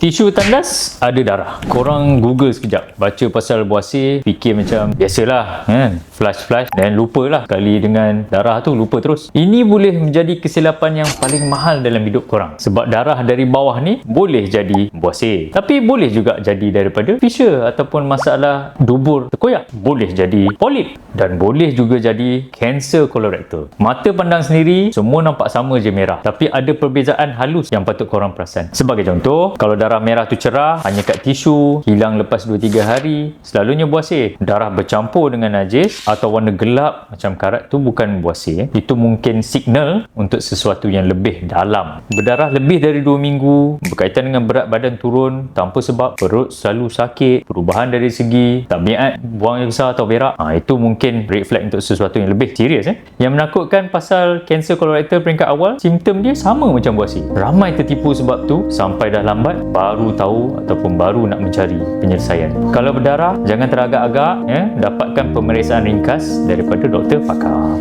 Tisu tandas ada darah. Korang Google sekejap, baca pasal buasir, fikir macam biasalah kan, flush dan lupalah. Kali dengan darah tu lupa terus. Ini boleh menjadi kesilapan yang paling mahal dalam hidup korang, sebab darah dari bawah ni boleh jadi buasir, tapi boleh juga jadi daripada fissure ataupun masalah dubur terkoyak, boleh jadi polip, dan boleh juga jadi kanser kolorektal. Mata pandang sendiri semua nampak sama je merah, tapi ada perbezaan halus yang patut korang perasan. Sebagai contoh, kalau darah merah tu cerah, hanya kat tisu, hilang lepas 2-3 hari, selalunya buasir. Darah bercampur dengan najis atau warna gelap macam karat tu bukan buasir. Itu mungkin signal untuk sesuatu yang lebih dalam. Berdarah lebih dari 2 minggu, berkaitan dengan berat badan turun tanpa sebab, perut selalu sakit, perubahan dari segi tabiat, buang air besar atau berak, itu mungkin red flag untuk sesuatu yang lebih serius. Yang menakutkan pasal kanser kolorektal peringkat awal, simptom dia sama macam buasir. Ramai tertipu sebab tu, sampai dah lambat baru tahu ataupun baru nak mencari penyelesaian. Kalau berdarah, jangan teragak-agak, dapatkan pemeriksaan ringkas daripada doktor pakar.